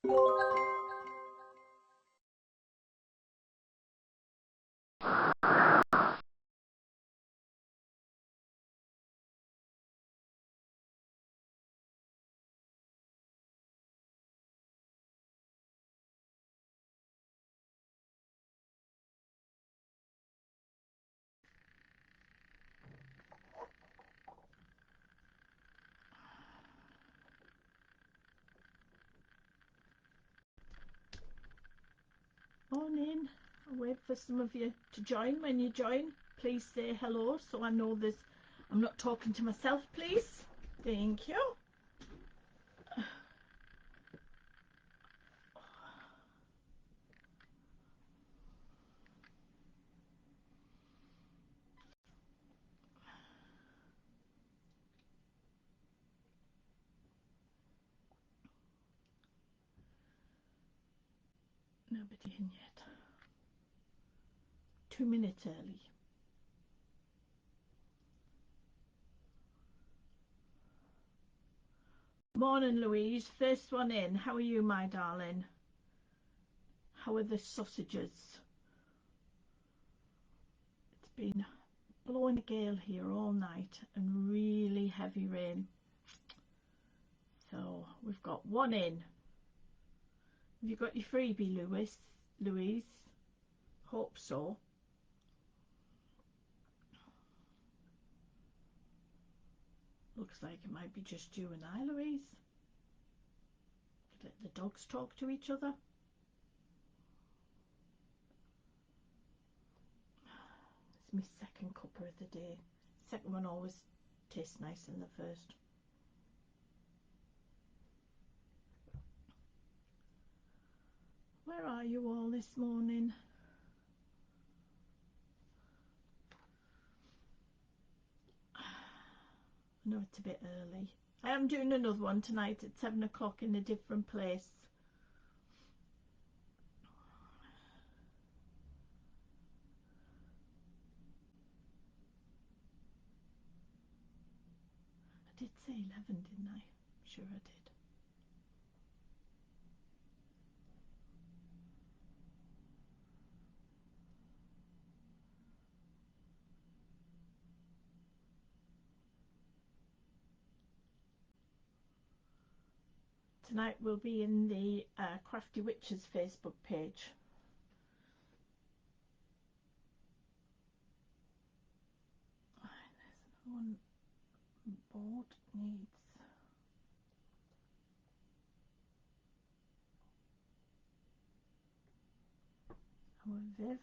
Morning. I'll wait for some of you to join. When you join, please say hello so I know I'm not talking to myself, please. Thank you. Nobody in yet. 2 minutes early. Morning, Louise. First one in. How are you, my darling? How are the sausages? It's been blowing a gale here all night and really heavy rain. So we've got one in. Have you got your freebie, Louise? Hope so. Looks like it might be just you and I, Louise. Let the dogs talk to each other. It's my second cuppa of the day. Second one always tastes nicer than the first. Where are you all this morning? I know it's a bit early. I am doing another one tonight at 7 o'clock in a different place. I did say 11, didn't I? Sure I did. Tonight we'll be in the Crafty Witches Facebook page. There's one board needs our Viv.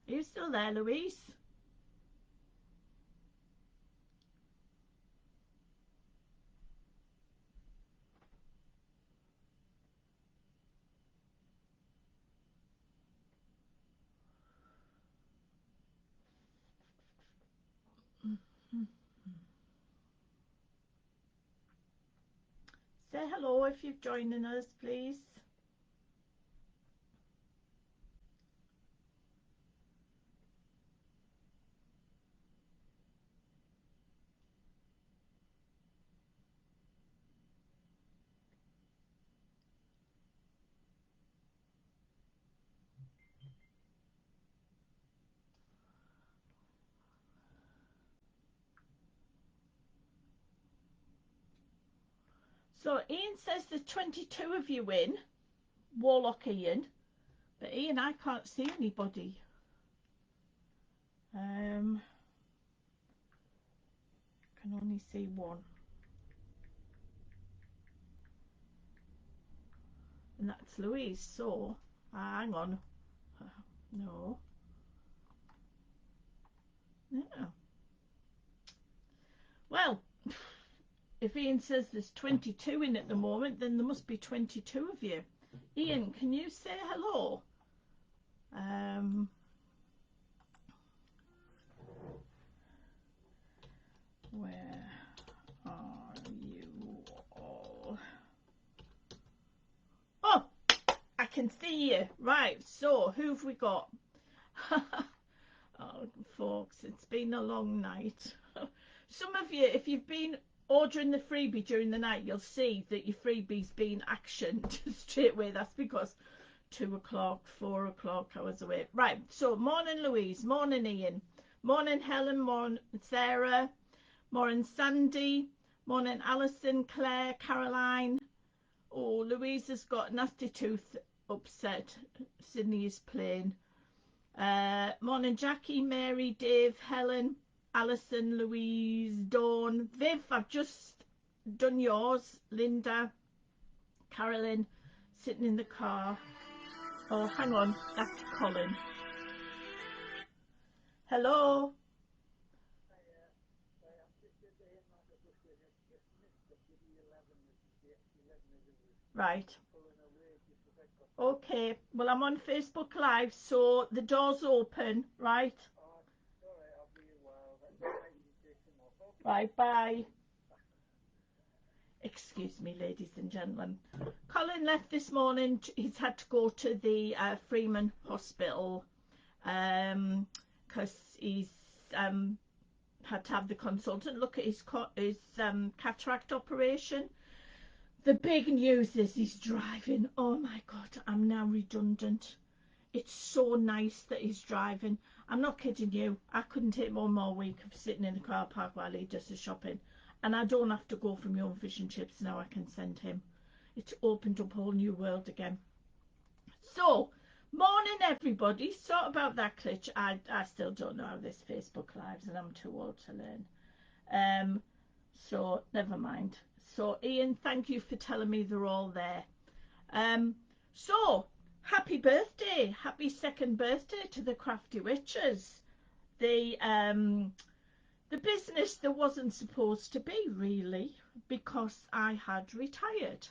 Are you still there, Louise? Say hello if you're joining us, please. So Ian says there's 22 of you in, Warlock Ian, but Ian, I can't see anybody. Can only see one, and that's Louise. So hang on, no, yeah. Well, if Ian says there's 22 in at the moment, then there must be 22 of you. Ian, can you say hello? Where are you all? Oh, I can see you. Right, so who've we got? Oh, folks. It's been a long night. Some of you, if you've been ordering the freebie during the night, you'll see that your freebie's been actioned straight away. That's because 2 o'clock, 4 o'clock, I was away. Right, so morning Louise, morning Ian, morning Helen, morning Sarah, morning Sandy, morning Alison, Claire, Caroline. Oh, Louise has got nasty tooth upset. Sydney is playing. Morning Jackie, Mary, Dave, Helen, Alison, Louise, Dawn, Viv, I've just done yours, Lynda, Carolyn, sitting in the car. Oh, hang on, that's Colin. Hello. Right. Okay, well, I'm on Facebook Live, so the door's open, right? Right, bye. Excuse me, ladies and gentlemen. Colin left this morning. He's had to go to the Freeman Hospital because he's had to have the consultant look at his cataract operation. The big news is he's driving. Oh my God, I'm now redundant. It's so nice that he's driving. I'm not kidding you. I couldn't take one more week of sitting in the car park while he does the shopping. And I don't have to go for my own fish and chips now. I can send him. It's opened up a whole new world again. So, morning everybody. Sort about that glitch. I still don't know how this Facebook Lives and I'm too old to learn. So, never mind. So, Ian, thank you for telling me they're all there. So, happy birthday. Happy second birthday to the Crafty Witches. The business that wasn't supposed to be, really, because I had retired.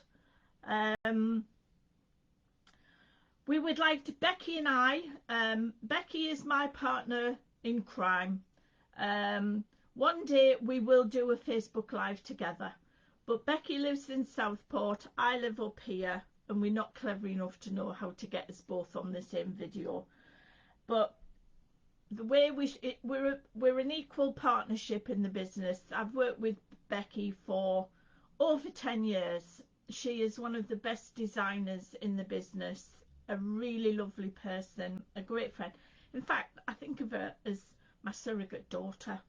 We would like to, Becky and I, Becky is my partner in crime. One day we will do a Facebook Live together, but Becky lives in Southport, I live up here, and we're not clever enough to know how to get us both on the same video. But the way we're an equal partnership in the business. I've worked with Becky for over 10 years. She is one of the best designers in the business, a really lovely person, a great friend. In fact, I think of her as my surrogate daughter.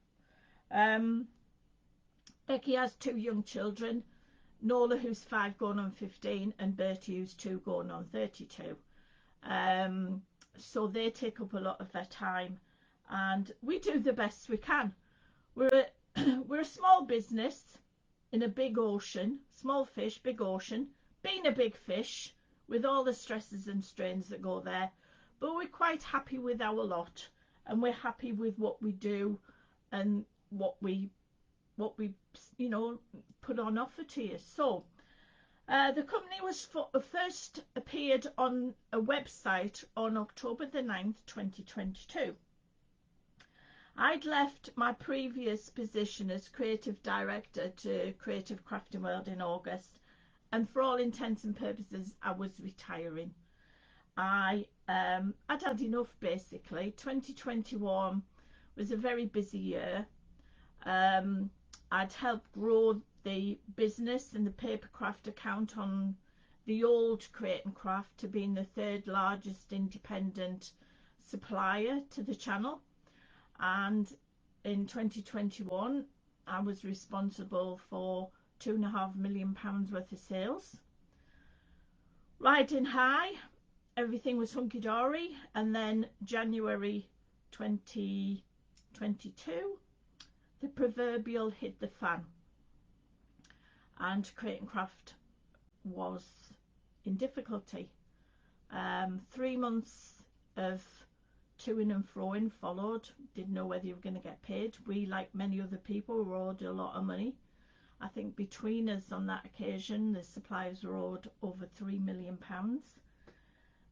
Becky has 2 young children, Nola, who's 5 going on 15, and Bertie, who's 2 going on 32. So they take up a lot of their time, and we do the best we can. We're a small business in a big ocean, small fish, big ocean, being a big fish with all the stresses and strains that go there, but we're quite happy with our lot, and we're happy with what we do and what we you know, put on offer to you. So the company was first appeared on a website on October the 9th, 2022. I'd left my previous position as creative director to Creative Crafting World in August, and for all intents and purposes I was retiring. I'd had enough, basically. 2021 was a very busy year. I'd helped grow the business and the papercraft account on the old Create and Craft to being the 3rd largest independent supplier to the channel, and in 2021 I was responsible for £2.5 million worth of sales. Riding high, everything was hunky-dory, and then January 2022 the proverbial hit the fan, and Create and Craft was in difficulty. 3 months of to-ing and fro-ing followed. Didn't know whether you were going to get paid. We, like many other people, were owed a lot of money. I think between us on that occasion the suppliers were owed over £3 million.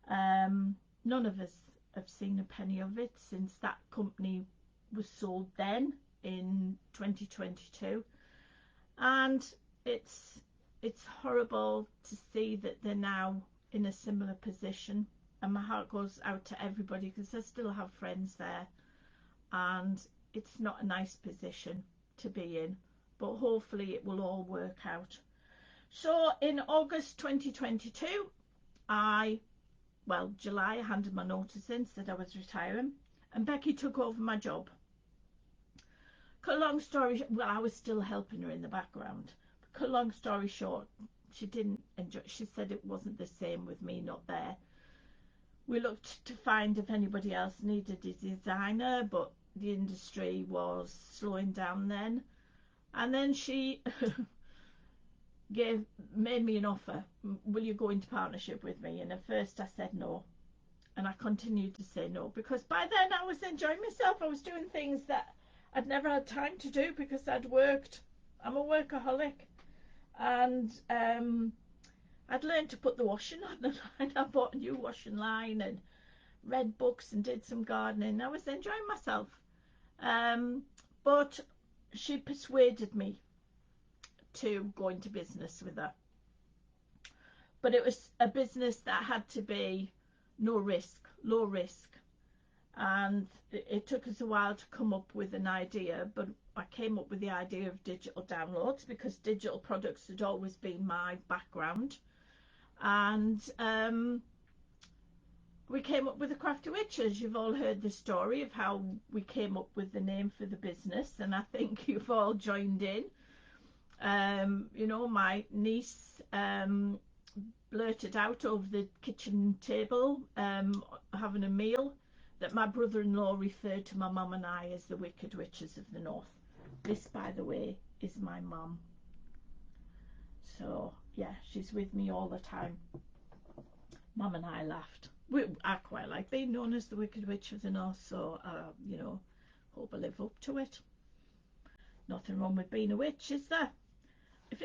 None of us have seen a penny of it since that company was sold then in 2022, and it's horrible to see that they're now in a similar position, and my heart goes out to everybody because I still have friends there, and it's not a nice position to be in, but hopefully it will all work out. So in August 2022, July, I handed my notice in, said I was retiring, and Becky took over my job. Cut a long story, well, I was still helping her in the background. Cut a long story short, she didn't enjoy, she said it wasn't the same with me not there. We looked to find if anybody else needed a designer, but the industry was slowing down then. And then she made me an offer. Will you go into partnership with me? And at first I said no. And I continued to say no, because by then I was enjoying myself. I was doing things that I'd never had time to do because I'd worked. I'm a workaholic. And I'd learned to put the washing on the line. I bought a new washing line and read books and did some gardening. I was enjoying myself. But she persuaded me to go into business with her. But it was a business that had to be no risk, low risk. And it took us a while to come up with an idea, but I came up with the idea of digital downloads because digital products had always been my background. And we came up with the Crafty Witches. You've all heard the story of how we came up with the name for the business, and I think you've all joined in. You know, my niece blurted out over the kitchen table, having a meal, that my brother-in-law referred to my mum and I as the Wicked Witches of the North. This, by the way, is my mum. So, yeah, she's with me all the time. Mum and I laughed. I quite like being known as the Wicked Witch of the North, so, you know, hope I live up to it. Nothing wrong with being a witch, is there?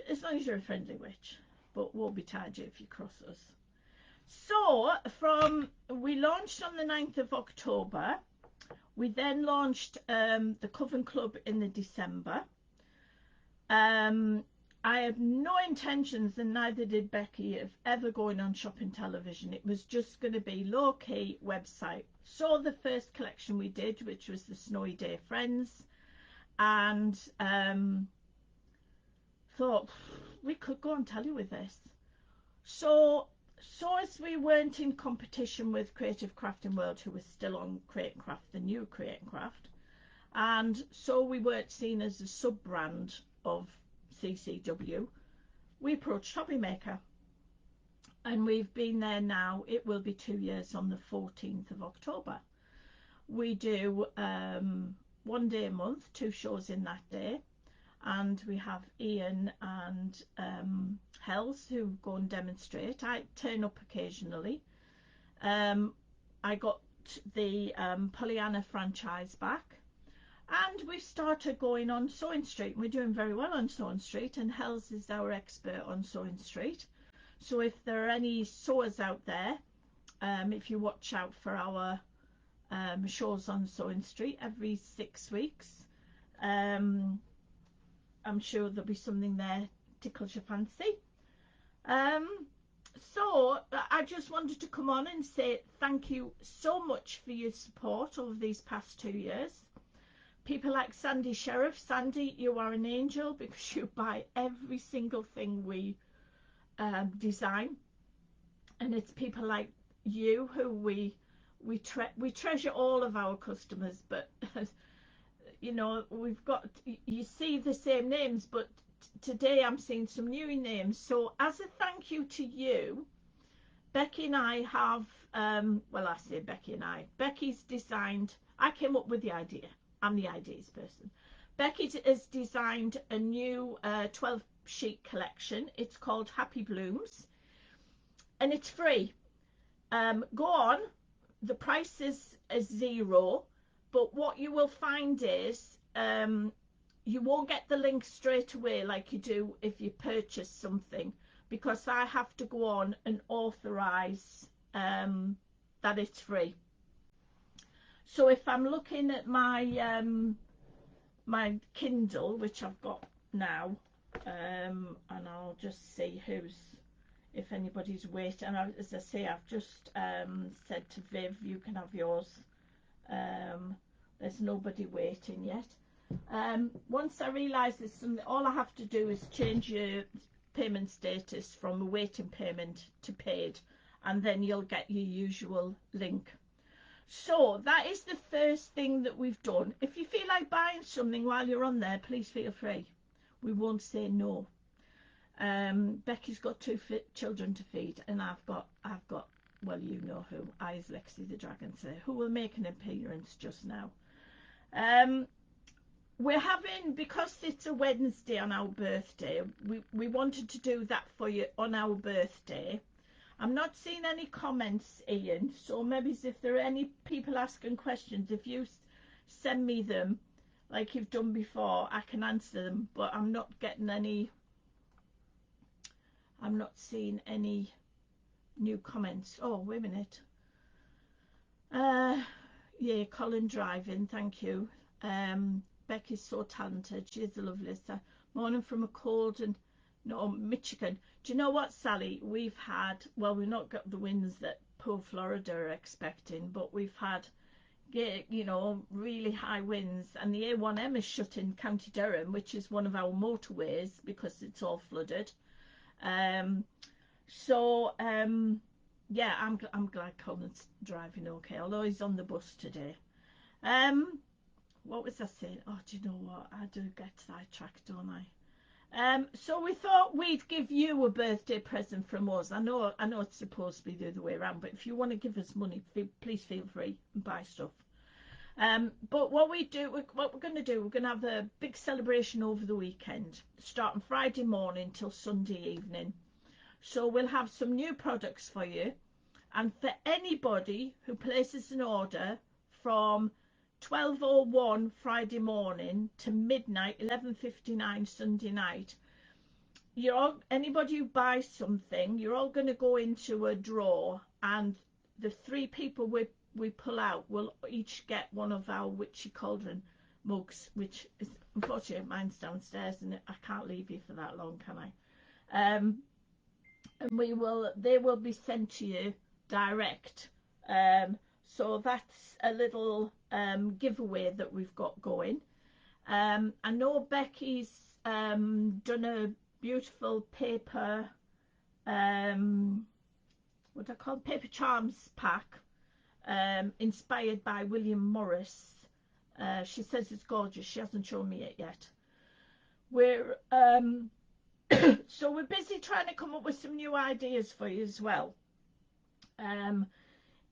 As long as you're a friendly witch, but won't be tied if you cross us. So we launched on the 9th of October. We then launched the Coven Club in the December. I had no intentions, and neither did Becky, of ever going on shopping television. It was just going to be low-key website. So the first collection we did, which was the Snowy Day Friends, and thought we could go on telly with this. So as we weren't in competition with Creative Crafting World, who was still on Create and Craft, the new Create and Craft, and so we weren't seen as a sub-brand of CCW, we approached Hobbymaker, and we've been there now. It will be 2 years on the 14th of October. We do 1 day a month, 2 shows in that day, and we have Ian and Hells who go and demonstrate. I turn up occasionally. I got the Pollyanna franchise back, and we've started going on Sewing Street. We're doing very well on Sewing Street, and Hells is our expert on Sewing Street. So if there are any sewers out there, if you watch out for our shows on Sewing Street every 6 weeks, I'm sure there'll be something there tickles your fancy. So I just wanted to come on and say thank you so much for your support over these past 2 years. People like Sandy Sheriff. Sandy, you are an angel because you buy every single thing we design, and it's people like you who we treasure all of our customers, but you know, we've got, you see the same names, but today I'm seeing some new names. So as a thank you to you, Becky and I have well, I say Becky and I, Becky's designed, I came up with the idea, I'm the ideas person. Becky has designed a new 12 sheet collection. It's called Happy Blooms, and it's free. Go on, the price is $0, but what you will find is you won't get the link straight away like you do if you purchase something, because I have to go on and authorize that it's free. So if I'm looking at my my Kindle, which I've got now, and I'll just see if anybody's waiting. And as I say, I've just said to Viv, you can have yours. There's There's nobody waiting yet. Once I realise there's something, all I have to do is change your payment status from a waiting payment to paid, and then you'll get your usual link. So that is the first thing that we've done. If you feel like buying something while you're on there, please feel free. We won't say no. Becky's got two children to feed, and I've got, well, you know who, I, Lexi the Dragon Slayer, who will make an appearance just now. We're having, because it's a Wednesday on our birthday, we wanted to do that for you on our birthday. I'm not seeing any comments, Ian, so maybe if there are any people asking questions, if you send me them like you've done before, I can answer them, but I'm not getting any, I'm not seeing any new comments. Oh, wait a minute. Yeah, Colin driving, thank you. Becky's so talented, she's the loveliest. Morning from a Cauldron, no, Michigan. Do you know what, Sally? We've had, well, we've not got the winds that poor Florida are expecting, but we've had, you know, really high winds, and the A1M is shut in County Durham, which is one of our motorways, because it's all flooded. Yeah, I'm glad Colin's driving okay, although he's on the bus today. What was I saying? Oh, do you know what? I do get sidetracked, don't I? So we thought we'd give you a birthday present from us. I know it's supposed to be the other way around, but if you want to give us money, please feel free and buy stuff. But what we're going to do, we're going to have a big celebration over the weekend, starting Friday morning till Sunday evening. So we'll have some new products for you, and for anybody who places an order from 12:01 Friday morning to midnight, 11:59 Sunday night, anybody who buys something, you're all going to go into a draw, and the 3 people we pull out will each get one of our Witchy Cauldron mugs, which is, unfortunately, mine's downstairs, and I can't leave you for that long, can I? And they will be sent to you direct. So that's a little giveaway that we've got going. I know Becky's done a beautiful paper, what I call paper charms pack, inspired by William Morris. She says it's gorgeous. She hasn't shown me it yet. So we're busy trying to come up with some new ideas for you as well.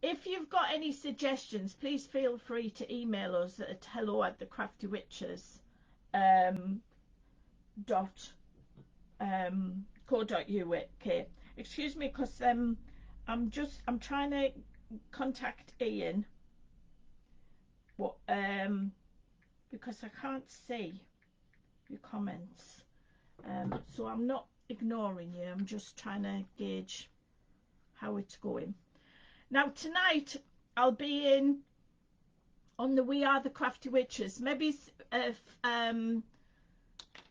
If you've got any suggestions, please feel free to email us at hello@thecraftywitches.co.uk. Excuse me, because I'm trying to contact Ian, because I can't see your comments. So I'm not ignoring you, I'm just trying to gauge how it's going. Now tonight I'll be in on the We Are the Crafty Witches. Maybe if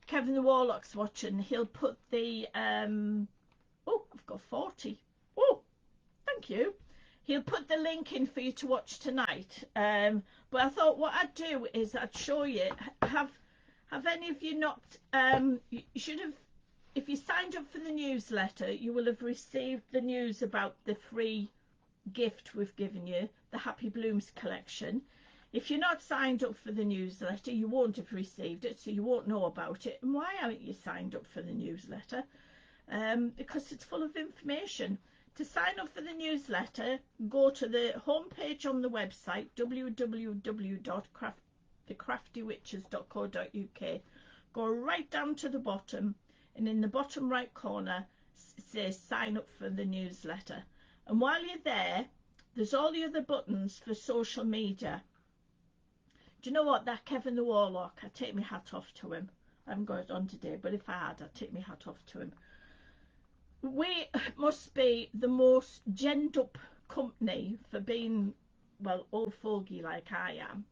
Kevin the Warlock's watching, he'll put the oh, I've got 40. Oh, thank you. He'll put the link in for you to watch tonight. But I thought what I'd do is I'd show you. Have any of you not, you should have, if you signed up for the newsletter, you will have received the news about the free gift we've given you, the Happy Blooms collection. If you're not signed up for the newsletter, you won't have received it, so you won't know about it. And why aren't you signed up for the newsletter? Because it's full of information. To sign up for the newsletter, go to the homepage on the website, www.thecraftywitches.co.uk. Go right down to the bottom, and in the bottom right corner it says sign up for the newsletter. And while you're there, there's all the other buttons for social media. Do you know what? That Kevin the Warlock, I take my hat off to him. I haven't got it on today, but if I had, I'd take my hat off to him. We must be the most genned up company for being, well, old fogey like I am,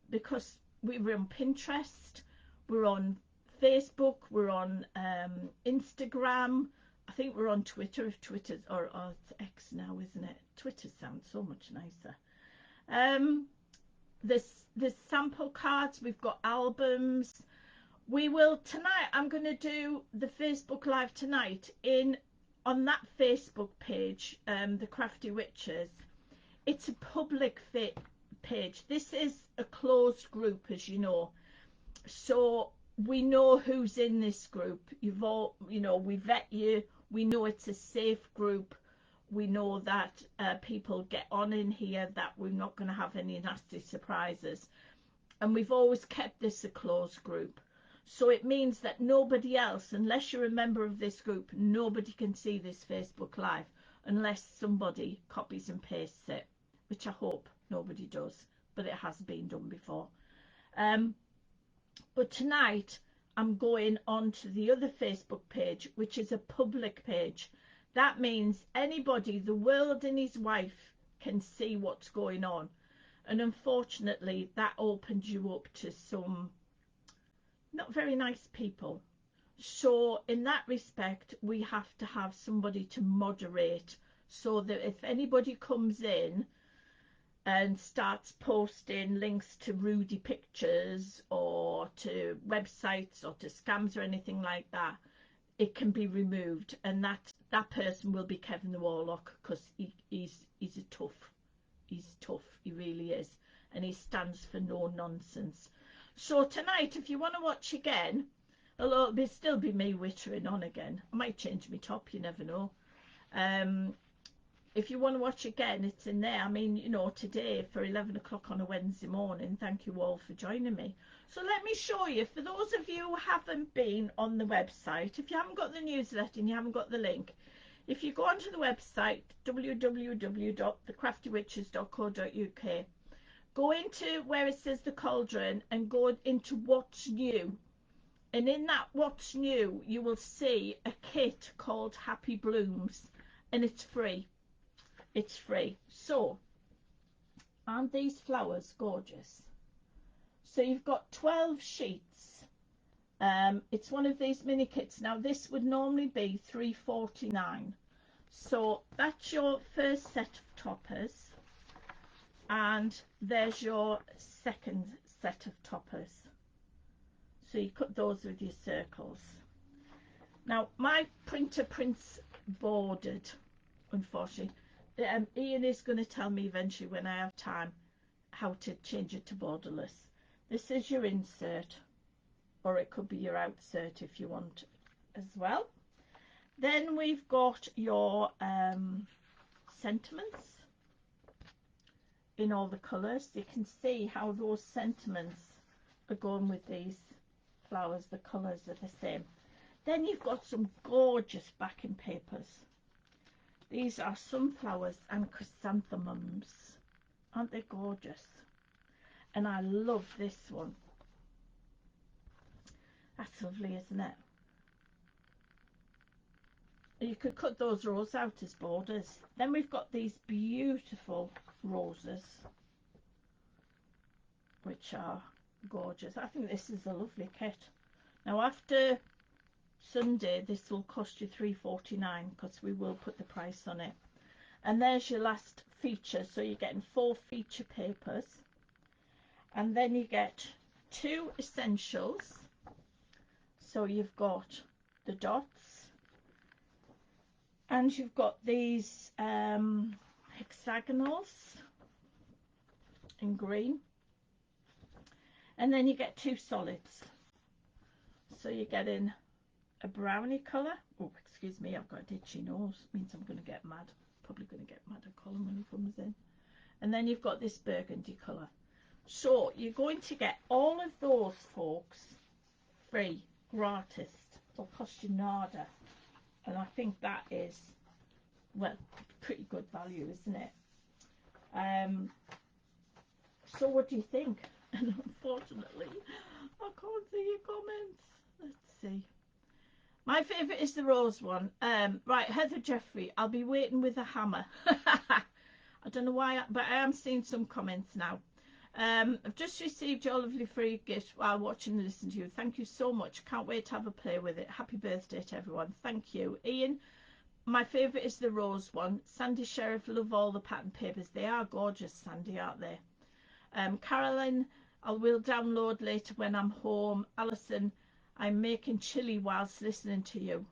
because we're on Pinterest, we're on Facebook, we're on Instagram, I think we're on Twitter, if Twitter's, or it's X now, isn't it? Twitter sounds so much nicer. there's sample cards, we've got albums. We will tonight, I'm going to do the Facebook Live tonight on that Facebook page, the Crafty Witches. It's a public page. This is a closed group, as you know. So we know who's in this group. You've all, we vet you. We know it's a safe group. We know that people get on in here, that we're not going to have any nasty surprises. And we've always kept this a closed group. So it means that nobody else, unless you're a member of this group, nobody can see this Facebook Live unless somebody copies and pastes it, which I hope nobody does, but it has been done before. But tonight I'm going on to the other Facebook page, which is a public page. That means anybody, the world and his wife, can see what's going on. And unfortunately, that opens you up to some not very nice people. So in that respect, we have to have somebody to moderate, so that if anybody comes in and starts posting links to Rudy pictures or to websites or to scams or anything like that, it can be removed, and that person will be Kevin the Warlock, because he's tough, he really is, and he stands for no nonsense. So tonight, if you want to watch again, it'll still be me wittering on again. I might change my top, you never know. If you want to watch again, it's in there. I mean, today for 11 o'clock on a Wednesday morning. Thank you all for joining me. So let me show you, for those of you who haven't been on the website, if you haven't got the newsletter and you haven't got the link, if you go onto the website, www.thecraftywitches.co.uk, go into where it says the Cauldron and go into what's new. And in that what's new, you will see a kit called Happy Blooms, and it's free. It's free. So, aren't these flowers gorgeous? So you've got 12 sheets. It's one of these mini kits. Now this would normally be $3.49. So that's your first set of toppers, and there's your second set of toppers. So you cut those with your circles. Now my printer prints bordered, unfortunately. Ian is going to tell me eventually, when I have time, how to change it to borderless. This is your insert, or it could be your outsert if you want as well. Then we've got your sentiments in all the colours. You can see how those sentiments are going with these flowers. The colours are the same. Then you've got some gorgeous backing papers. These are sunflowers and chrysanthemums. Aren't they gorgeous? And I love this one. That's lovely, isn't it? You could cut those rows out as borders. Then we've got these beautiful roses, which are gorgeous. I think this is a lovely kit. Now after Sunday, this will cost you $3.49, because we will put the price on it. And there's your last feature. So you're getting 4 feature papers, and then you get 2 essentials. So you've got the dots, and you've got these hexagonals in green, and then you get 2 solids. So you're getting a brownie colour. Oh, excuse me, I've got a itchy nose. It means I'm going to get mad. Probably going to get mad at Colin when he comes in. And then you've got this burgundy colour. So you're going to get all of those, folks, free, gratis. It'll cost you nada. And I think that is, well, pretty good value, isn't it? So what do you think? And unfortunately, I can't see your comments. Let's see. My favourite is the rose one. Right, Heather Jeffrey, I'll be waiting with a hammer. I don't know why, but I am seeing some comments now. I've just received your lovely free gift while watching and listening to you. Thank you so much. Can't wait to have a play with it. Happy birthday to everyone. Thank you. Ian, my favourite is the rose one. Sandy Sheriff, love all the pattern papers. They are gorgeous, Sandy, aren't they? Carolyn, I will download later when I'm home. Alison, I'm making chili whilst listening to you.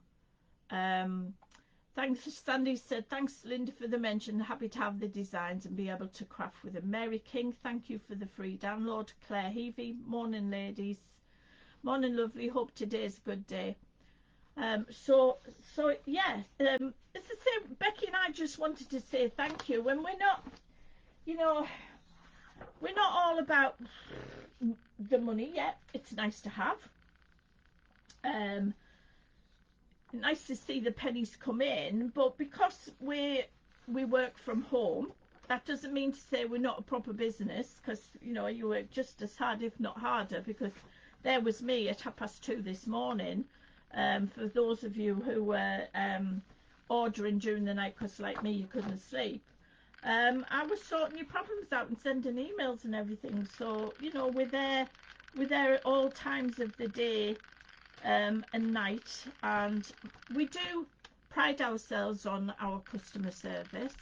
Thanks, Sandy said, thanks Linda for the mention. Happy to have the designs and be able to craft with them. Mary King, thank you for the free download. Claire Heavey, morning ladies. Morning lovely, hope today's a good day. So yeah, as I say, Becky and I just wanted to say thank you. When we're not, you know, we're not all about the money yet. It's nice to have. Nice to see the pennies come in, but because we work from home, that doesn't mean to say we're not a proper business, because you know you work just as hard if not harder, because there was me at 2:30 this morning, for those of you who were ordering during the night because like me you couldn't sleep. I was sorting your problems out and sending emails and everything, so you know we're there at all times of the day and night, and we do pride ourselves on our customer service.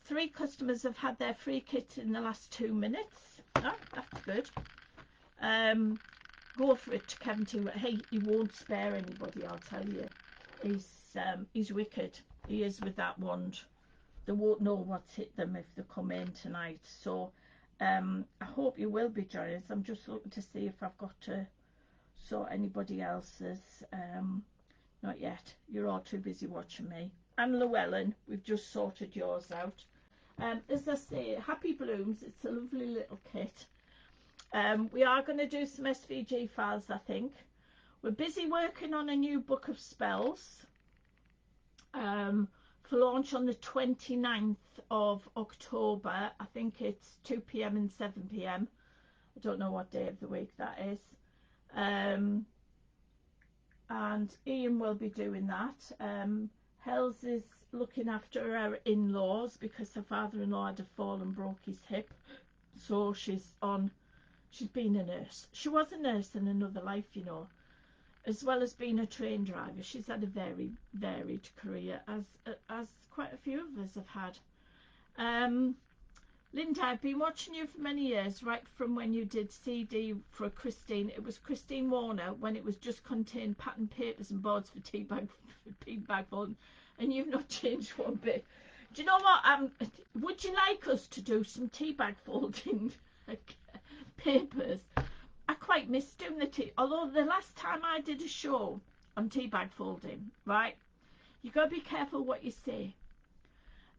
3 customers have had their free kit in the last 2 minutes. Oh, that's good. Go for it, Kevin too. Hey, he won't spare anybody, I'll tell you. He's wicked. He is with that wand. They won't know what's hit them if they come in tonight. So I hope you will be joining us. I'm just looking to see if I've got to sort anybody else's. Not yet. You're all too busy watching me. And Llewellyn, we've just sorted yours out. As I say, Happy Blooms, it's a lovely little kit. We are going to do some SVG files, I think. We're busy working on a new book of spells for launch on the 29th of October. I think it's 2 p.m. and 7 p.m. I don't know what day of the week that is. And Ian will be doing that. Hells is looking after her in-laws because her father-in-law had a fall and broke his hip. So she's been a nurse. She was a nurse in another life, you know. As well as being a train driver, she's had a very varied career, as quite a few of us have had. Lynda, I've been watching you for many years, right from when you did CD for Christine. It was Christine Warner when it was just contained pattern papers and boards for tea bag folding, and you've not changed one bit. Do you know what? Would you like us to do some tea bag folding papers? I quite miss doing the tea. Although the last time I did a show on tea bag folding, right? You got to be careful what you say,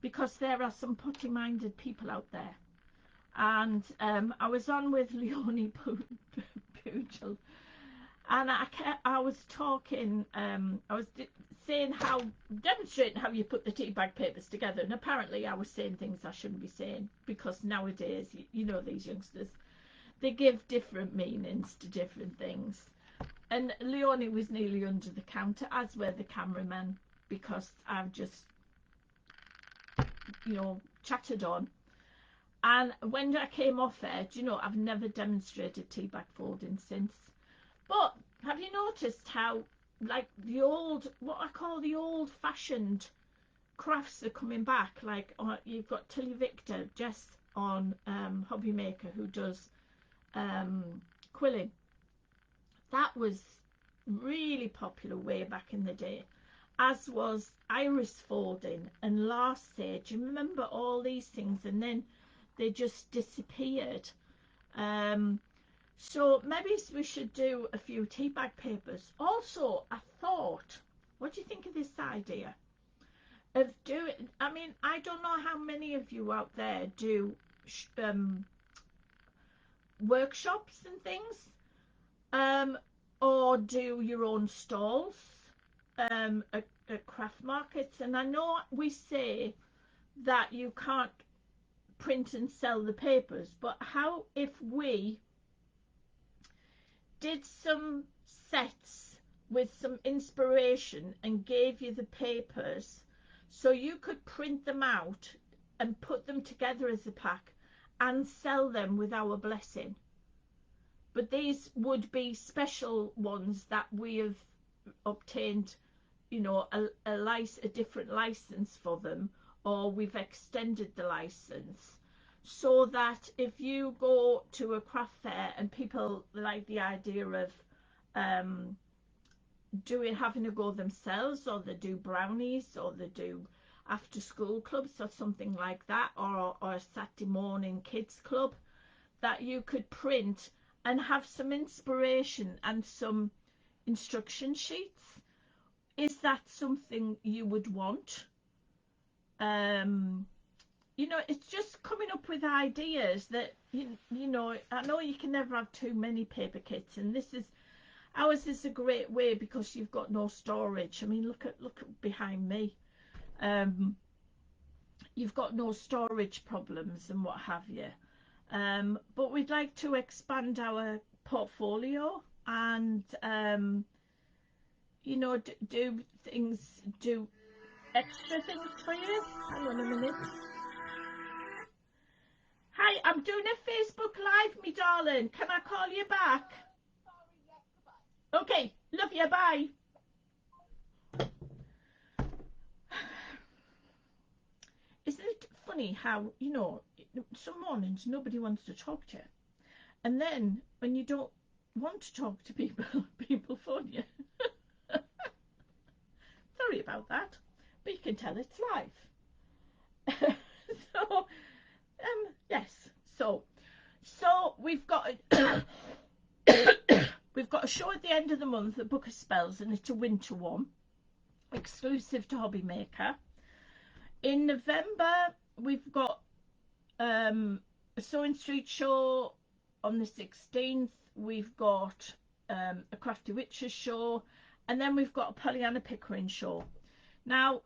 because there are some potty-minded people out there. And I was on with Leonie Pugel, and I was talking, I was saying demonstrating how you put the tea bag papers together, and apparently I was saying things I shouldn't be saying, because nowadays, you know, these youngsters, they give different meanings to different things. And Leonie was nearly under the counter, as were the cameramen, because I've just, you know, chatted on. And when I came off air, do you know, I've never demonstrated tea bag folding since. But have you noticed how, like, the old, what I call the old-fashioned crafts are coming back? Like, you've got Tilly Victor, Jess on Hobby Maker, who does quilling. That was really popular way back in the day, as was iris folding and last say. Do you remember all these things? And then they just disappeared. So maybe we should do a few tea bag papers. Also, I thought, what do you think of this idea of doing, I mean, I don't know how many of you out there do workshops and things, or do your own stalls at craft markets. And I know we say that you can't print and sell the papers, but how if we did some sets with some inspiration and gave you the papers so you could print them out and put them together as a pack and sell them with our blessing? But these would be special ones that we have obtained, you know, a different license for them, or we've extended the license. so that if you go to a craft fair and people like the idea of um, having a go themselves, or they do brownies, or they do after school clubs or something like that, or a Saturday morning kids club, that you could print and have some inspiration and some instruction sheets. Is that something you would want? um you know, it's just coming up with ideas that you know, I know you can never have too many paper kits, and this is ours is a great way because you've got no storage. I mean, look at behind me. um you've got no storage problems and what have you. But we'd like to expand our portfolio and you know, do things, do extra things for you. Hang on a minute. Hi, I'm doing a Facebook Live, me darling. Can I call you back? Okay, love you, bye. Isn't it funny how, you know, some mornings nobody wants to talk to you, and then when you don't want to talk to people, people phone you. Sorry about that, but you can tell it's live. So, yes. So we've got we've got a show at the end of the month at Book of Spells, and it's a winter one, exclusive to Hobby Maker. In November, we've got a Sewing Street show on the 16th. We've got a Crafty Witches show, and then we've got a Pollyanna Pickering show. Now,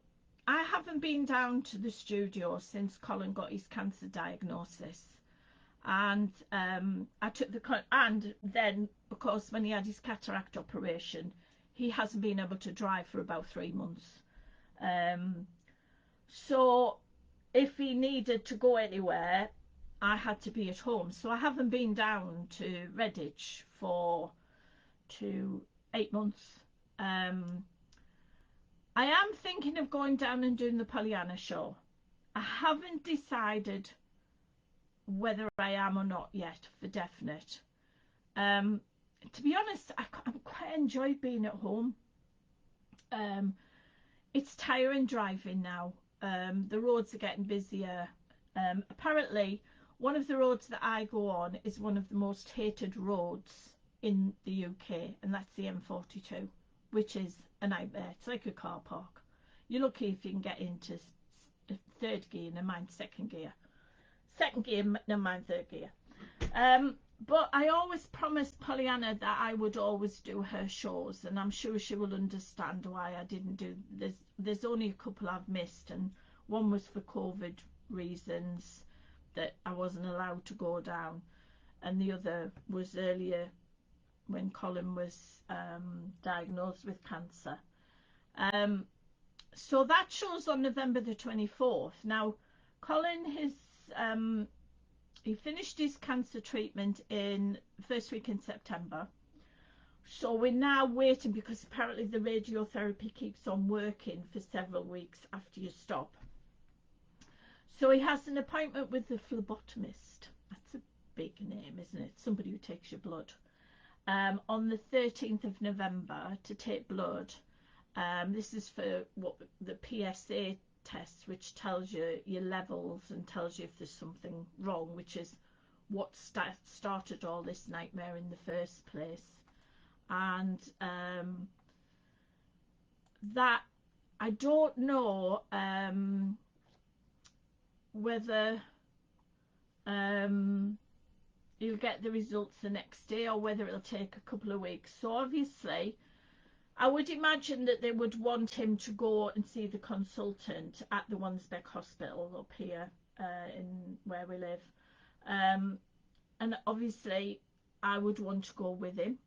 I haven't been down to the studio since Colin got his cancer diagnosis, and I took and then because when he had his cataract operation, he hasn't been able to drive for about 3 months. So if he needed to go anywhere, I had to be at home. So I haven't been down to Redditch for 8 months. I am thinking of going down and doing the Pollyanna show. I haven't decided whether I am or not yet for definite. To be honest, I quite enjoy being at home. It's tiring driving now. The roads are getting busier. Apparently, one of the roads that I go on is one of the most hated roads in the UK, and that's the M42, which is a nightmare. It's like a car park. You're lucky if you can get into third gear, and mine's second gear. Second gear, no, mine third gear. But I always promised Pollyanna that I would always do her shows, and I'm sure she will understand why I didn't do. There's only a couple I've missed, and one was for COVID reasons that I wasn't allowed to go down, and the other was earlier when Colin was diagnosed with cancer. So that show's on November the 24th. Now, Colin has he finished his cancer treatment in first week in September. So we're now waiting because apparently the radiotherapy keeps on working for several weeks after you stop. So he has an appointment with the phlebotomist. That's a big name, isn't it? Somebody who takes your blood. On the 13th of November to take blood. This is for what the PSA test, which tells you your levels and tells you if there's something wrong, which is what started all this nightmare in the first place. And that I don't know whether you'll get the results the next day or whether it'll take a couple of weeks. So obviously I would imagine that they would want him to go and see the consultant at the Wansbeck Hospital up here in where we live. And obviously I would want to go with him.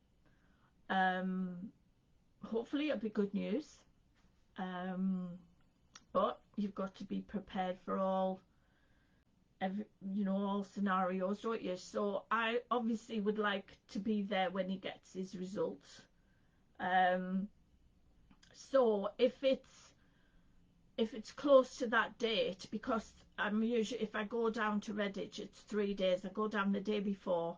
Hopefully it'll be good news. But you've got to be prepared for all scenarios, don't you? So I obviously would like to be there when he gets his results. So if it's close to that date, because I'm usually, if I go down to Redditch, it's 3 days. I go down the day before,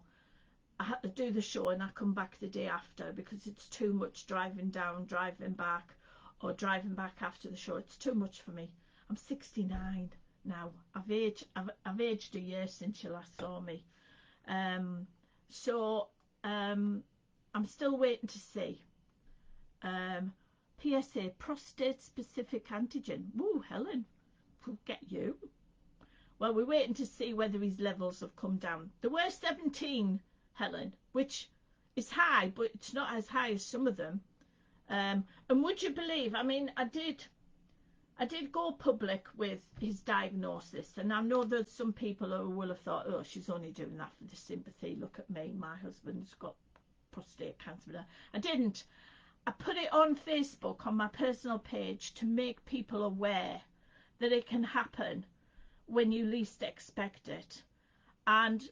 I had to do the show, and I come back the day after, because it's too much driving down, driving back, or driving back after the show. It's too much for me. I'm 69 now. I've aged a year since you last saw me. So I'm still waiting to see. PSA, prostate specific antigen. Woo, Helen, we'll get you. Well, we're waiting to see whether his levels have come down. There were 17, Helen, which is high, but it's not as high as some of them. And would you believe, I mean, I did go public with his diagnosis, and I know that some people who will have thought, oh, she's only doing that for the sympathy. Look at me, my husband's got prostate cancer. I didn't. I put it on Facebook, on my personal page, to make people aware that it can happen when you least expect it. And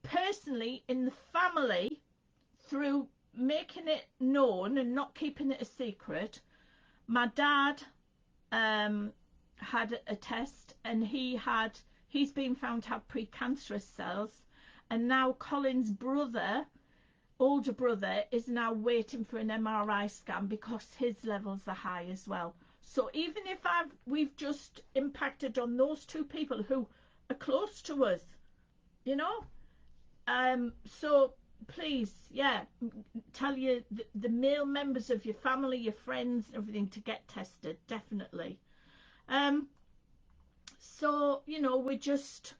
personally, in the family, through making it known and not keeping it a secret, my dad had a test, and he's been found to have precancerous cells, and now Colin's older brother, is now waiting for an MRI scan because his levels are high as well. So even if we've just impacted on those two people who are close to us, you know, so please, yeah, tell the male members of your family, your friends, everything, to get tested, definitely. So, you know, we're just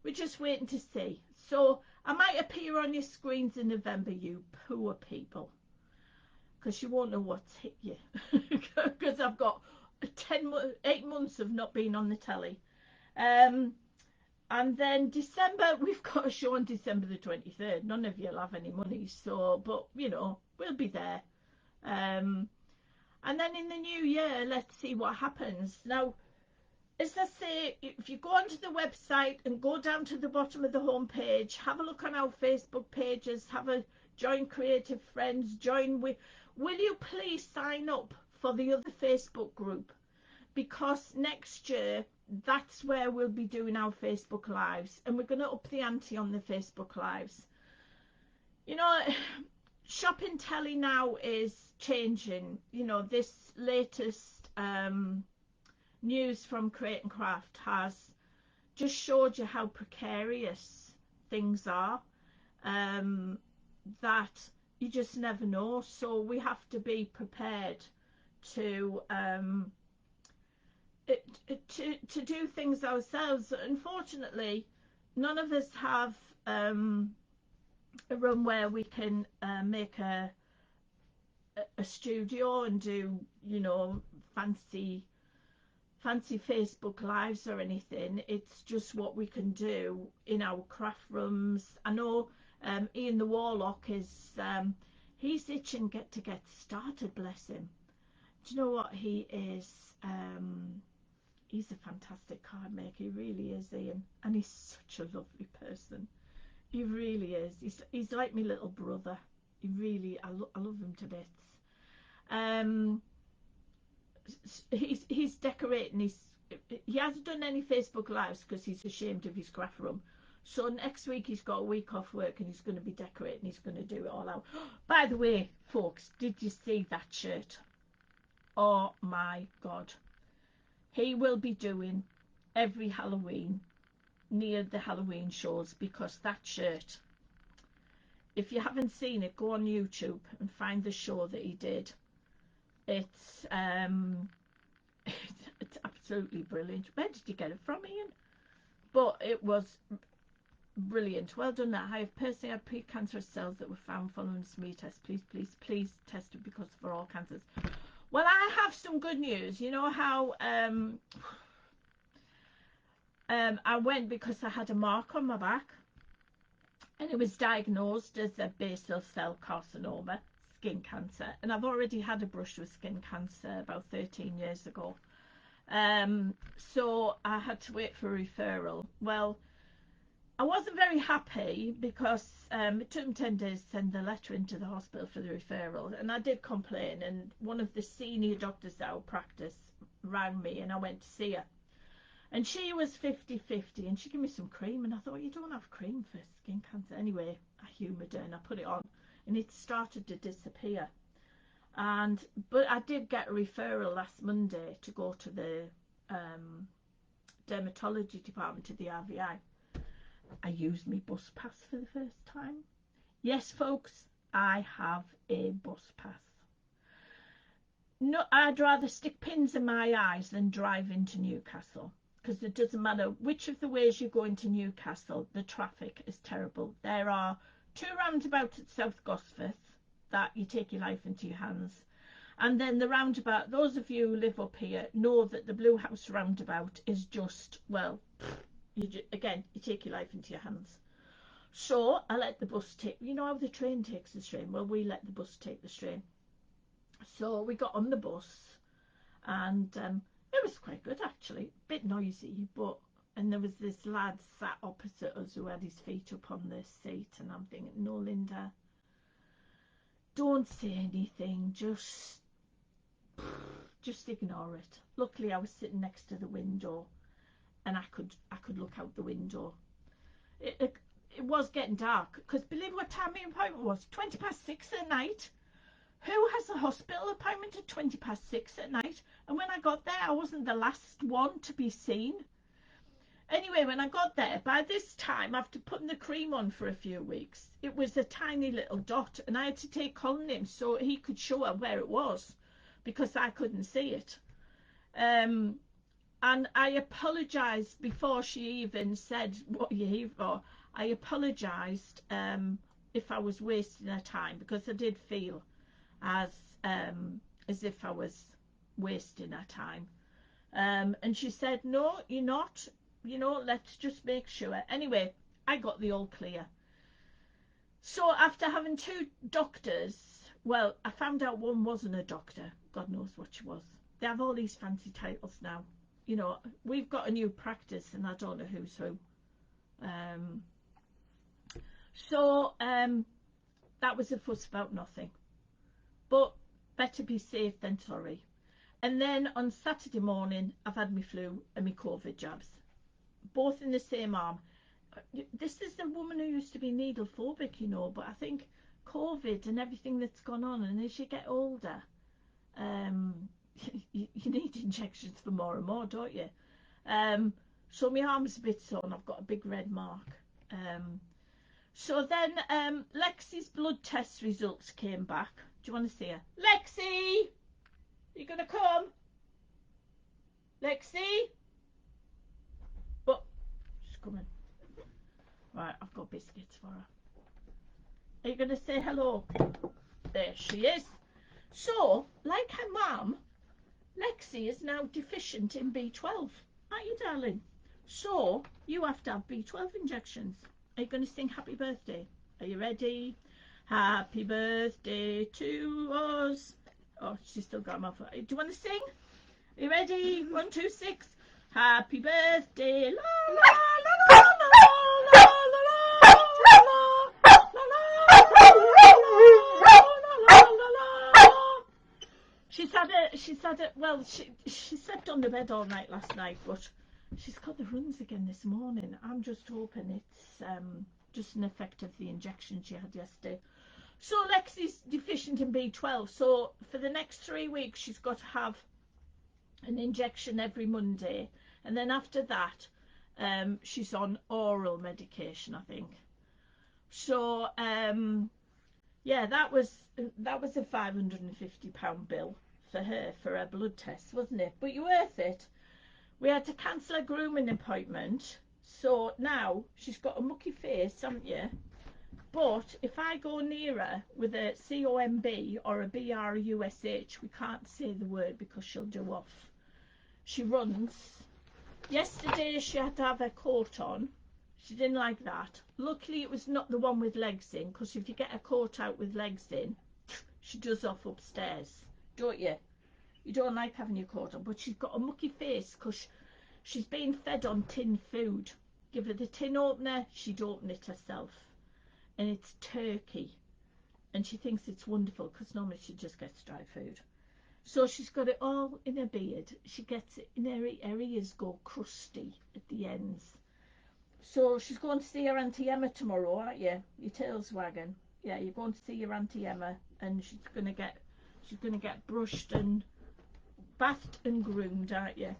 waiting to see. So I might appear on your screens in November, you poor people, because you won't know what's hit you, because I've got 8 months of not being on the telly. And then December, we've got a show on December the 23rd. None of you'll have any money, so, but, you know, we'll be there. And then in the new year, let's see what happens. Now, as I say, if you go onto the website and go down to the bottom of the homepage, have a look on our Facebook pages, join Creative Friends, will you please sign up for the other Facebook group? Because next year, that's where we'll be doing our Facebook Lives, and we're going to up the ante on the Facebook Lives. You know, shopping telly now is changing. You know, this latest news from Create and Craft has just showed you how precarious things are, that you just never know. So we have to be prepared to do things ourselves. Unfortunately, none of us have a room where we can make a studio and do, you know, fancy Facebook Lives or anything. It's just what we can do in our craft rooms. I know Ian the Warlock is he's itching to get started, bless him. Do you know what? He is he's a fantastic card maker. He really is, Ian, and he's such a lovely person. He really is. He's like my little brother. He really, I love him to bits. He's decorating. He hasn't done any Facebook Lives because he's ashamed of his craft room. So next week he's got a week off work and he's going to be decorating. He's going to do it all out. By the way, folks, did you see that shirt? Oh my God. He will be doing every Halloween near the Halloween shows, because that shirt, if you haven't seen it, go on YouTube and find the show that he did. It's it's absolutely brilliant. Where did you get it from, Ian? But it was brilliant. Well done. That I have personally had precancerous cells that were found following a smear test. Please test it because for all cancers. Well, I have some good news. You know how I went because I had a mark on my back, and it was diagnosed as a basal cell carcinoma, skin cancer, and I've already had a brush with skin cancer about 13 years ago. So I had to wait for referral. Well, I wasn't very happy because it took them 10 days to send the letter into the hospital for the referral, and I did complain, and one of the senior doctors at our practice rang me and I went to see her. And she was 50-50, and she gave me some cream, and I thought, you don't have cream for skin cancer. Anyway, I humoured her and I put it on, and it started to disappear. But I did get a referral last Monday to go to the dermatology department of the RVI. I used my bus pass for the first time. Yes, folks, I have a bus pass. No, I'd rather stick pins in my eyes than drive into Newcastle, because it doesn't matter which of the ways you go into Newcastle, the traffic is terrible. There are 2 roundabouts at South Gosforth that you take your life into your hands. And then the roundabout, those of you who live up here know that the Blue House roundabout is just, well, you take your life into your hands. So I let the bus take, you know how the train takes the train? Well, we let the bus take the train. So we got on the bus, and it was quite good actually. A bit noisy, and there was this lad sat opposite us who had his feet up on the seat, and I'm thinking, no, Lynda, don't say anything, just ignore it. Luckily I was sitting next to the window, and I could look out the window. It was getting dark, because believe what time my appointment was, 6:20 at night. Who has a hospital appointment at 6:20 at night? And when I got there, I wasn't the last one to be seen. Anyway, when I got there, by this time, after putting the cream on for a few weeks, it was a tiny little dot, and I had to take Colin in so he could show her where it was, because I couldn't see it. And I apologised before she even said, what are you here for? I apologised if I was wasting her time, because I did feel as if I was wasting her time. And she said, no, you're not, let's just make sure. Anyway, I got the all clear. So after having 2 doctors, well, I found out one wasn't a doctor. God knows what she was. They have all these fancy titles now. We've got a new practice, and I don't know who's who. So that was a fuss about nothing. But better be safe than sorry. And then on Saturday morning, I've had my flu and my COVID jabs, both in the same arm. This is the woman who used to be needle phobic, but I think COVID and everything that's gone on, and as you get older, you need injections for more and more, don't you? So my arm's a bit sore, and I've got a big red mark. So then Lexi's blood test results came back. Do you want to see her? Lexi! You gonna come? Lexi? But she's coming. Right, I've got biscuits for her. Are you gonna say hello? There she is. So, like her mum, Lexi is now deficient in B12. Aren't you, darling? So, you have to have B12 injections. Are you going to sing happy birthday? Are you ready? Happy birthday to us. Oh, she's still got my phone. Do you want to sing? Are you ready? 1, 2, 6. Happy birthday. La la la la la la la la. She's had it. Well, she slept on the bed all night last night, but she's got the runs again this morning. I'm just hoping it's just an effect of the injection she had yesterday. So Lexi's deficient in B12. So for the next 3 weeks, she's got to have an injection every Monday, and then after that, she's on oral medication, I think. So yeah, that was a £550 bill for her blood test, wasn't it? But you're worth it. We had to cancel a grooming appointment, so now she's got a mucky face, haven't you? But if I go near her with a COMB or a BRUSH, we can't say the word because she'll do off. She runs. Yesterday she had to have her coat on. She didn't like that. Luckily it was not the one with legs in, because if you get a coat out with legs in, she does off upstairs, don't you? You don't like having your coat on. But she's got a mucky face because she's been fed on tin food. Give her the tin opener, she'd open it herself. And it's turkey. And she thinks it's wonderful because normally she just gets dry food. So she's got it all in her beard. She gets it in her areas go crusty at the ends. So she's going to see her Auntie Emma tomorrow, aren't you? Your tail's wagging. Yeah, you're going to see your Auntie Emma, and she's gonna get brushed and bathed and groomed, aren't you?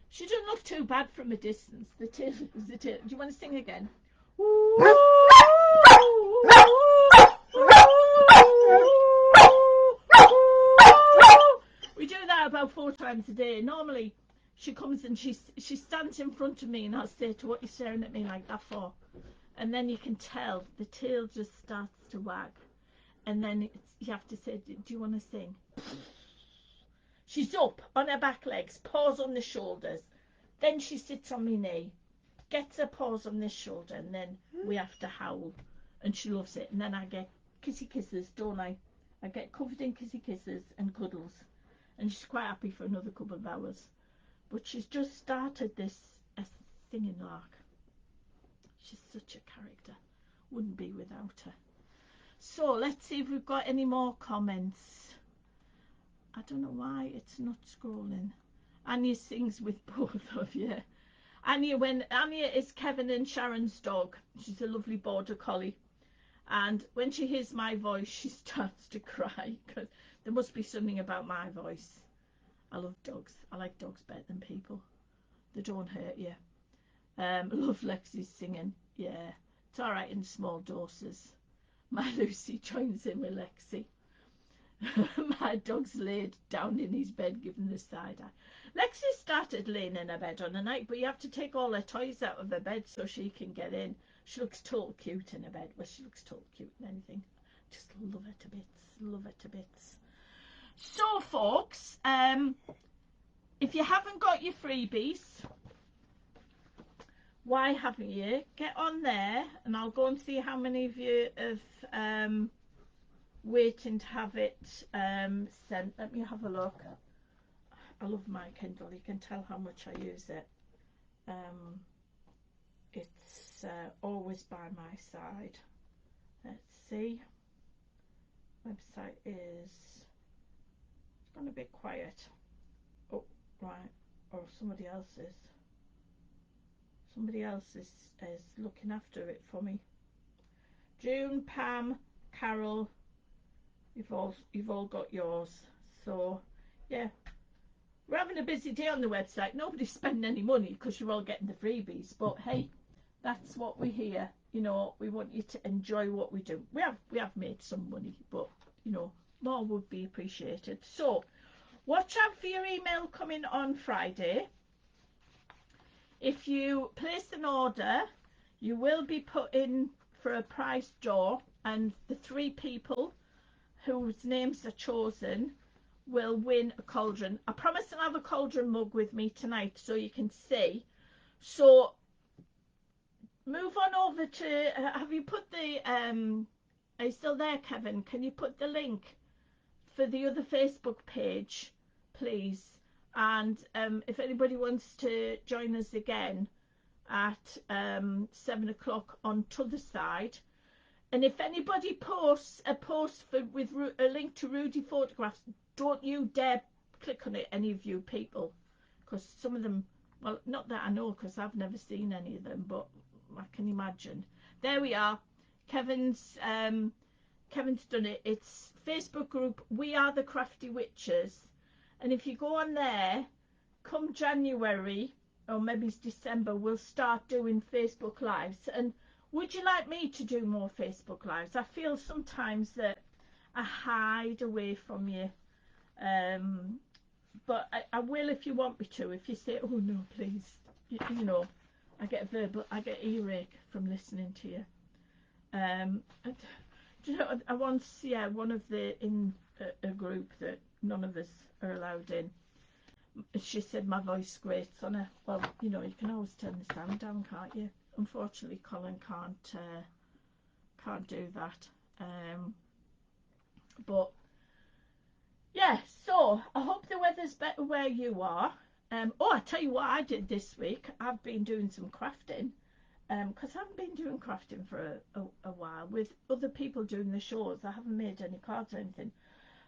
She doesn't look too bad from a distance. The tail. Do you want to sing again? We do that about 4 times a day. Normally, she comes and she stands in front of me, and I'll say to, "What are you staring at me like that for?" And then you can tell the tail just starts to wag, and then you have to say, "Do you want to sing?" She's up on her back legs, paws on the shoulders. Then she sits on my knee, gets her paws on this shoulder, and then we have to howl, and she loves it. And then I get kissy kisses, don't I? I get covered in kissy kisses and cuddles, and she's quite happy for another couple of hours. But she's just started this singing lark. She's such a character. Wouldn't be without her. So let's see if we've got any more comments. I don't know why it's not scrolling. Anya sings with both of you. Anya is Kevin and Sharon's dog. She's a lovely border collie. And when she hears my voice, she starts to cry because there must be something about my voice. I love dogs. I like dogs better than people. They don't hurt you. Love Lexi's singing. Yeah, it's all right in small doses. My Lucy joins in with Lexi. My dog's laid down in his bed giving the side eye. Lexi started laying in her bed on a night, but you have to take all her toys out of her bed so she can get in. She looks total cute in her bed. Well, she looks total cute in anything. Just love her to bits. Love her to bits. So, folks, if you haven't got your freebies, why haven't you? Get on there, and I'll go and see how many of you have waiting to have it sent. Let me have a look. I love my Kindle. You can tell how much I use it. It's always by my side. Let's see. Website is gone a bit quiet. Oh, right. Or somebody else is. Somebody else is looking after it for me. June, Pam, Carol, you've all got yours. So yeah, we're having a busy day on the website. Nobody's spending any money because you're all getting the freebies. But hey, that's what we hear. You know, we want you to enjoy what we do. We have made some money, but you know, more would be appreciated. So watch out for your email coming on Friday. If you place an order, you will be put in for a prize draw, and the 3 people whose names are chosen will win a cauldron. I promise I'll have a cauldron mug with me tonight so you can see. So move on over to, have you put the, are you still there, Kevin? Can you put the link for the other Facebook page, please? And if anybody wants to join us again at 7 o'clock on t'other side, and if anybody posts a post with a link to Rudy photographs, don't you dare click on it, any of you people, because some of them, well, not that I know because I've never seen any of them, but I can imagine. There we are. Kevin's done it. It's Facebook group We Are the Crafty Witches, and if you go on there, come January or maybe it's December, we'll start doing Facebook Lives. And would you like me to do more Facebook Lives? I feel sometimes that I hide away from you, but I will if you want me to. If you say, "Oh no, please," you know, I get earache from listening to you. Do you know, I once, one of in a group that none of us are allowed in, she said my voice grates on her. Well, you know, you can always turn the sound down, can't you? Unfortunately, Colin can't do that. But yeah, so I hope the weather's better where you are. Oh, I tell you what I did this week. I've been doing some crafting, because I haven't been doing crafting for a while with other people doing the shows. I haven't made any cards or anything.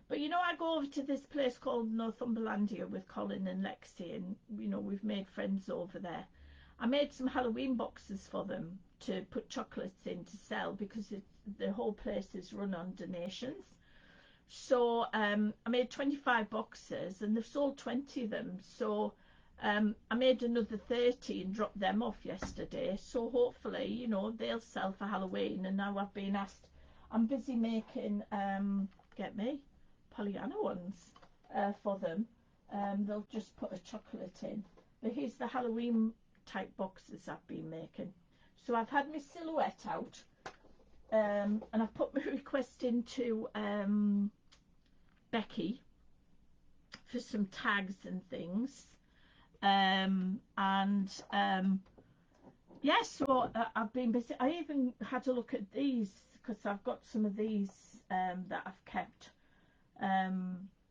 But you know, I go over to this place called Northumberlandia with Colin and Lexi, and you know, we've made friends over there. I made some Halloween boxes for them to put chocolates in to sell because the whole place is run on donations. So I made 25 boxes and they've sold 20 of them. So I made another 30 and dropped them off yesterday. So hopefully, you know, they'll sell for Halloween. And now I've been asked, I'm busy making, get me, Pollyanna ones for them. They'll just put a chocolate in. But here's the Halloween type boxes I've been making. So I've had my silhouette out. And I've put my request into Becky for some tags and things. Yeah, so I've been busy. I even had a look at these because I've got some of these that I've kept.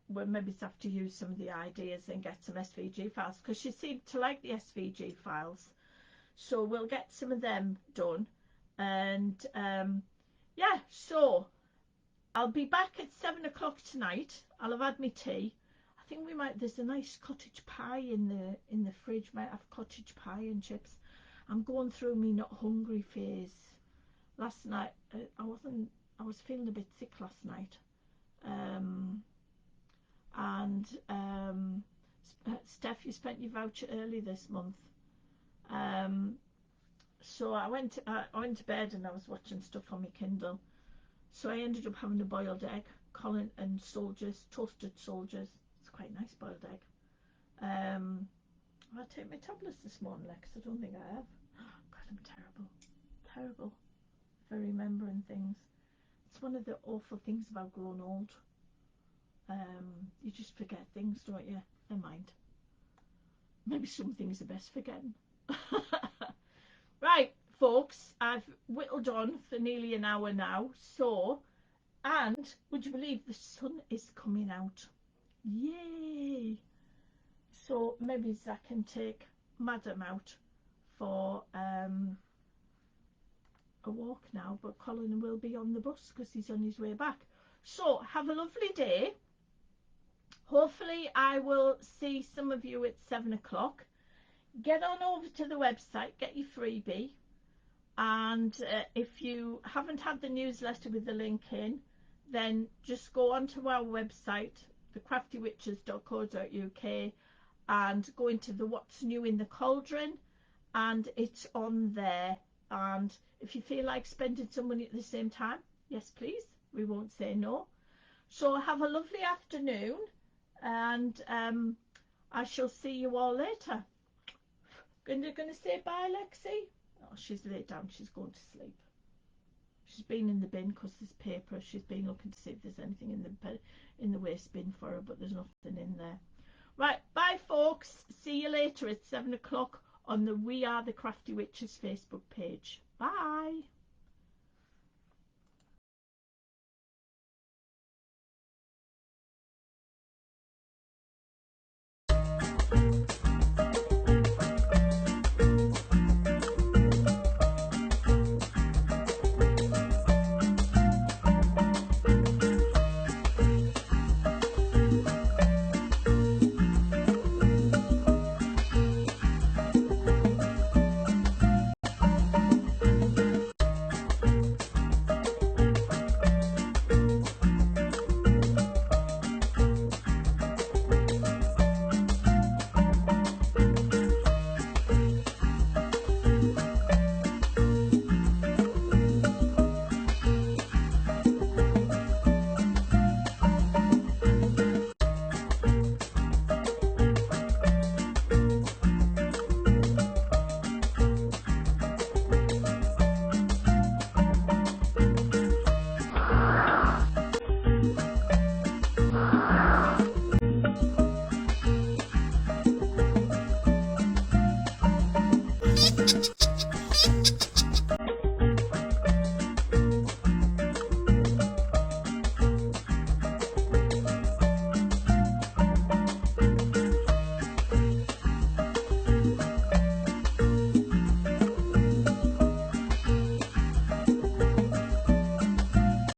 Well, maybe I have to use some of the ideas and get some SVG files because she seemed to like the SVG files. So we'll get some of them done. And yeah, so I'll be back at 7 o'clock tonight. I'll have had my tea. I think we might. There's a nice cottage pie in the fridge. Might have cottage pie and chips. I'm going through me not hungry phase. Last night I wasn't. I was feeling a bit sick last night. Steph, you spent your voucher early this month. So I went to bed and I was watching stuff on my Kindle. So I ended up having a boiled egg, Colin, and toasted soldiers. It's quite nice boiled egg. I take my tablets this morning, Lex. I don't think I have. God, I'm terrible for remembering things. It's one of the awful things about growing old. You just forget things, don't you? Never mind. Maybe some things are best forgetting. Right, folks, I've whittled on for nearly an hour now. So, and would you believe the sun is coming out? Yay! So maybe I can take Madam out for a walk now, but Colin will be on the bus because he's on his way back. So have a lovely day. Hopefully I will see some of you at 7 o'clock. Get on over to the website, get your freebie, and if you haven't had the newsletter with the link in, then just go onto our website, thecraftywitches.co.uk, and go into the What's New in the Cauldron, and it's on there. And if you feel like spending some money at the same time, yes please, we won't say no. So have a lovely afternoon, and I shall see you all later. Gonna say bye, Lexi? Oh, she's laid down. She's going to sleep. She's been in the bin because there's paper. She's been looking to see if there's anything in the waste bin for her, but there's nothing in there. Right, bye, folks. See you later at 7 o'clock on the We Are the Crafty Witches Facebook page. Bye.